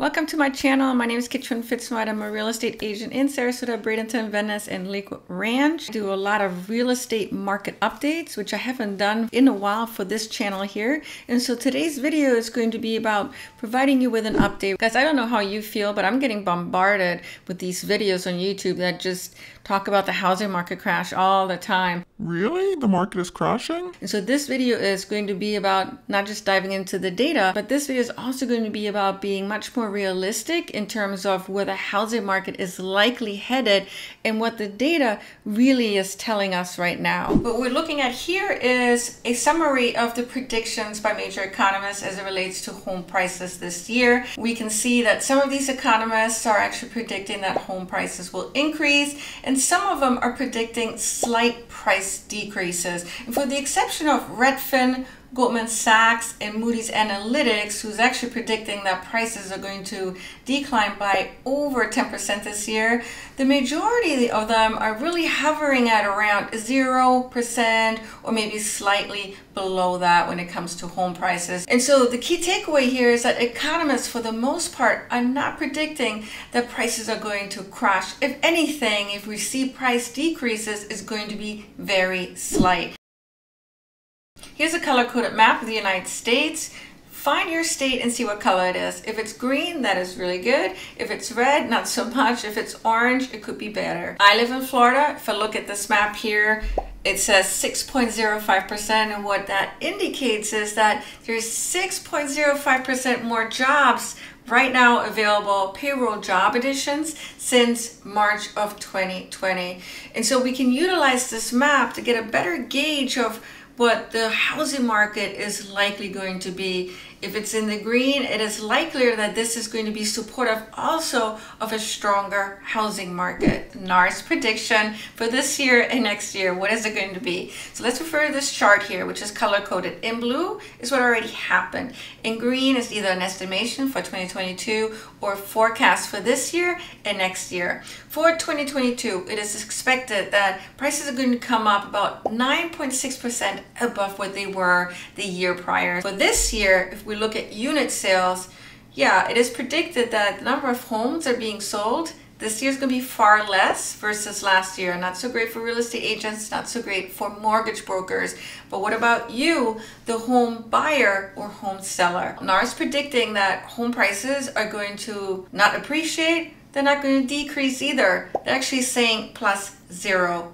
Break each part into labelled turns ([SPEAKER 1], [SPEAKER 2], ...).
[SPEAKER 1] Welcome to my channel. My name is Katrin.pfitzenreiter. I'm a real estate agent in Sarasota, Bradenton, Venice, and Lakewood Ranch. I do a lot of real estate market updates, which I haven't done in a while for this channel here. And so today's video is going to be about providing you with an update. Guys, I don't know how you feel, but I'm getting bombarded with these videos on YouTube that just talk about the housing market crash all the time.
[SPEAKER 2] Really? The market is crashing?
[SPEAKER 1] And so this video is going to be about not just diving into the data, but this video is also going to be about being much more realistic in terms of where the housing market is likely headed and what the data really is telling us right now. What we're looking at here is a summary of the predictions by major economists as it relates to home prices this year. We can see that some of these economists are actually predicting that home prices will increase, and some of them are predicting slight price decreases. And for the exception of Redfin, Goldman Sachs, and Moody's Analytics, who's actually predicting that prices are going to decline by over 10% this year, the majority of them are really hovering at around 0% or maybe slightly below that when it comes to home prices. And so the key takeaway here is that economists, for the most part, are not predicting that prices are going to crash. If anything, if we see price decreases, it's going to be very slight. Here's a color-coded map of the United States. Find your state and see what color it is. If it's green, that is really good. If it's red, not so much. If it's orange, it could be better. I live in Florida. If I look at this map here, it says 6.05%, and what that indicates is that there's 6.05% more jobs right now available, payroll job additions, since March of 2020. And so we can utilize this map to get a better gauge of what the housing market is likely going to be. If it's in the green, it is likelier that this is going to be supportive also of a stronger housing market. NAR's prediction for this year and next year, what is it going to be? So let's refer to this chart here, which is color-coded. In blue is what already happened. In green is either an estimation for 2022 or forecast for this year and next year. For 2022, it is expected that prices are going to come up about 9.6% above what they were the year prior. For this year, if we look at unit sales, yeah, it is predicted that the number of homes are being sold this year is going to be far less versus last year. Not so great for real estate agents, not so great for mortgage brokers. But what about you, the home buyer or home seller? NAR is predicting that home prices are going to not appreciate, they're not going to decrease either. They're actually saying plus 0%.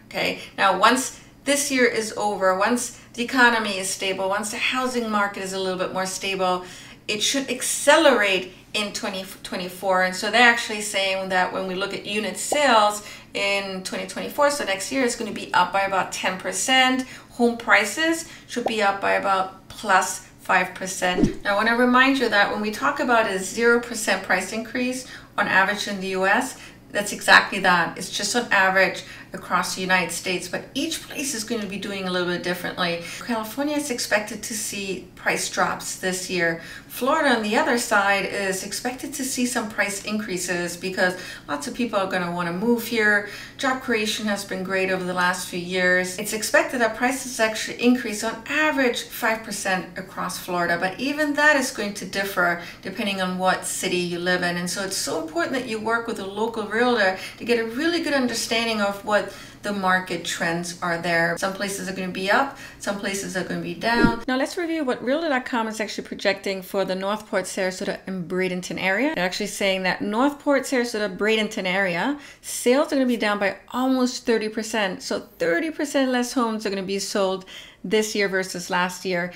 [SPEAKER 1] Okay, now once this year is over, once the economy is stable, once the housing market is a little bit more stable, it should accelerate in 2024. And so they're actually saying that when we look at unit sales in 2024, so next year, it's going to be up by about 10%. Home prices should be up by about plus 5%. Now, I want to remind you that when we talk about a 0% price increase on average in the US, that's exactly that. It's just on average across the United States, but each place is going to be doing a little bit differently. California is expected to see price drops this year. Florida, on the other side, is expected to see some price increases because lots of people are going to want to move here. Job creation has been great over the last few years. It's expected that prices actually increase on average 5% across Florida, but even that is going to differ depending on what city you live in. And so it's so important that you work with a local realtor to get a really good understanding of what the market trends are there. Some places are going to be up, some places are going to be down. Now let's review what Realtor.com is actually projecting for the Northport, Sarasota, and Bradenton area. They're actually saying that Northport, Sarasota, Bradenton area sales are going to be down by almost 30%. So 30% less homes are going to be sold this year versus last year.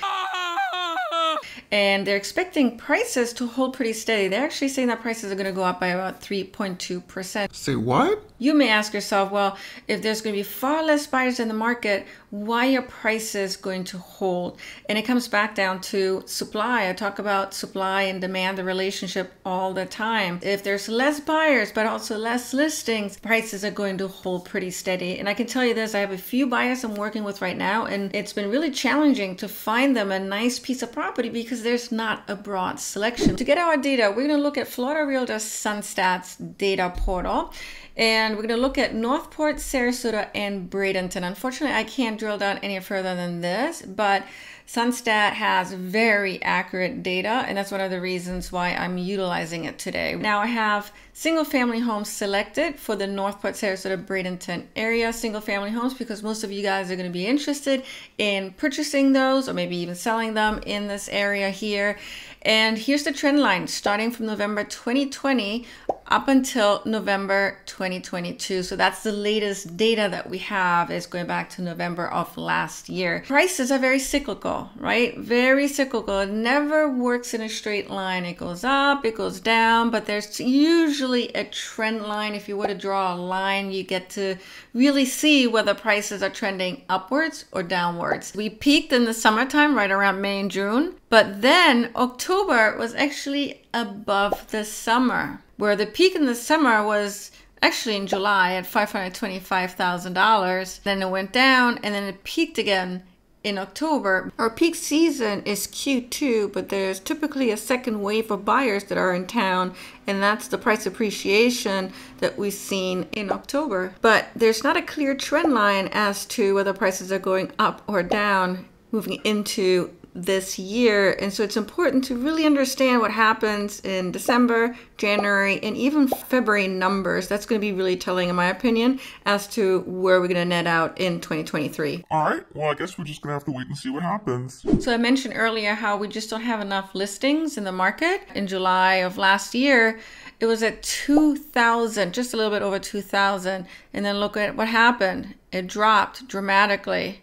[SPEAKER 1] And they're expecting prices to hold pretty steady. They're actually saying that prices are going to go up by about 3.2%.
[SPEAKER 2] Say what?
[SPEAKER 1] You may ask yourself, well, if there's going to be far less buyers in the market, why are prices going to hold? And it comes back down to supply. I talk about supply and demand, the relationship all the time. If there's less buyers, but also less listings, prices are going to hold pretty steady. And I can tell you this, I have a few buyers I'm working with right now, and it's been really challenging to find them a nice piece of property because there's not a broad selection. To get our data, we're going to look at Florida Realtor SunStats data portal. And we're going to look at Northport, Sarasota, and Bradenton. Unfortunately, I can't drill down any further than this, but Sunstat has very accurate data, and that's one of the reasons why I'm utilizing it today. Now I have single family homes selected for the Northport, Sarasota, Bradenton area single family homes, because most of you guys are going to be interested in purchasing those or maybe even selling them in this area here. And here's the trend line starting from November 2020 up until November 2022. So that's the latest data that we have, is going back to November of last year. Prices are very cyclical, right? Very cyclical. It never works in a straight line. It goes up, it goes down, but there's usually a trend line. If you were to draw a line, you get to really see whether prices are trending upwards or downwards. We peaked in the summertime right around May and June, but then October was actually above the summer, where the peak in the summer was actually in July at $525,000. Then it went down and then it peaked again in October. Our peak season is Q2, but there's typically a second wave of buyers that are in town, and that's the price appreciation that we've seen in October. But there's not a clear trend line as to whether prices are going up or down moving into this year. And so it's important to really understand what happens in December, January, and even February numbers. That's going to be really telling, in my opinion, as to where we're going to net out in 2023.
[SPEAKER 2] All right, well, I guess we're just going to have to wait and see what happens.
[SPEAKER 1] So I mentioned earlier how we just don't have enough listings in the market. In July of last year, it was at 2,000, just a little bit over 2,000. And then look at what happened. It dropped dramatically.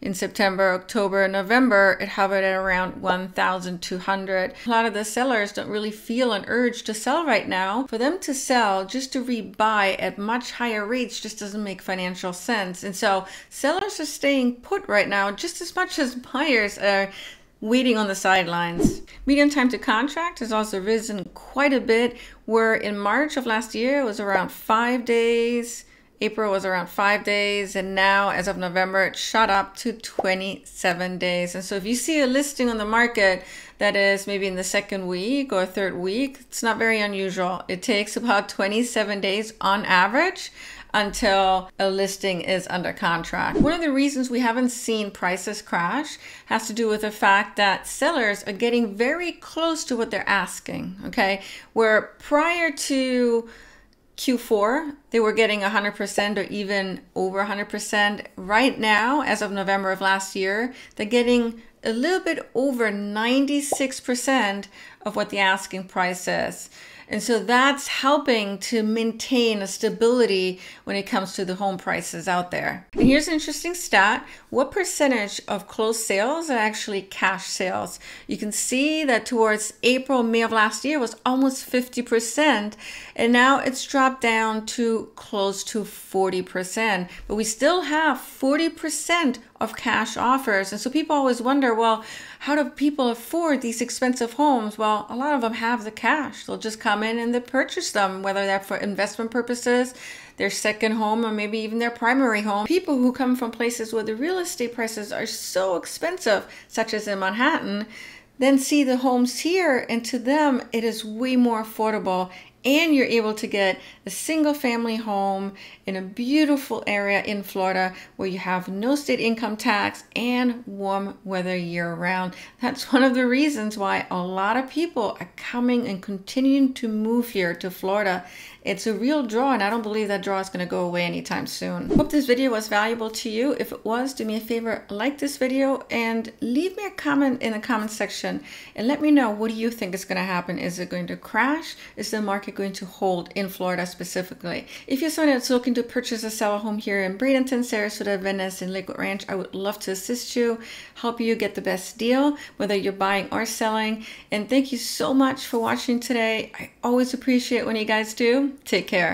[SPEAKER 1] In September, October, November, it hovered at around 1,200. A lot of the sellers don't really feel an urge to sell right now. For them to sell just to rebuy at much higher rates just doesn't make financial sense. And so sellers are staying put right now just as much as buyers are waiting on the sidelines. Median time to contract has also risen quite a bit, where in March of last year it was around 5 days. April was around 5 days, and now as of November it shot up to 27 days. And so if you see a listing on the market that is maybe in the second week or third week, it's not very unusual. It takes about 27 days on average until a listing is under contract. One of the reasons we haven't seen prices crash has to do with the fact that sellers are getting very close to what they're asking, okay? Where prior to Q4, they were getting 100% or even over 100%. Right now, as of November of last year, they're getting a little bit over 96% of what the asking price is. And so that's helping to maintain a stability when it comes to the home prices out there. And here's an interesting stat. What percentage of closed sales are actually cash sales? You can see that towards April, May of last year was almost 50%. And now it's dropped down to close to 40%. But we still have 40% of cash offers. And so people always wonder, well, how do people afford these expensive homes? Well, a lot of them have the cash. They'll just come in and they purchase them, whether that's for investment purposes, their second home, or maybe even their primary home. People who come from places where the real estate prices are so expensive, such as in Manhattan, then see the homes here, and to them it is way more affordable, and you're able to get a single family home in a beautiful area in Florida where you have no state income tax and warm weather year round. That's one of the reasons why a lot of people are coming and continuing to move here to Florida. It's a real draw, and I don't believe that draw is going to go away anytime soon. Hope this video was valuable to you. If it was, do me a favor, like this video and leave me a comment in the comment section and let me know, what do you think is going to happen? Is it going to crash? Is the market going to hold in Florida specifically? If you're someone that's looking to purchase or sell a home here in Bradenton, Sarasota, Venice, and Lakewood Ranch, I would love to assist you, help you get the best deal, whether you're buying or selling. And thank you so much for watching today. I always appreciate when you guys do. Take care.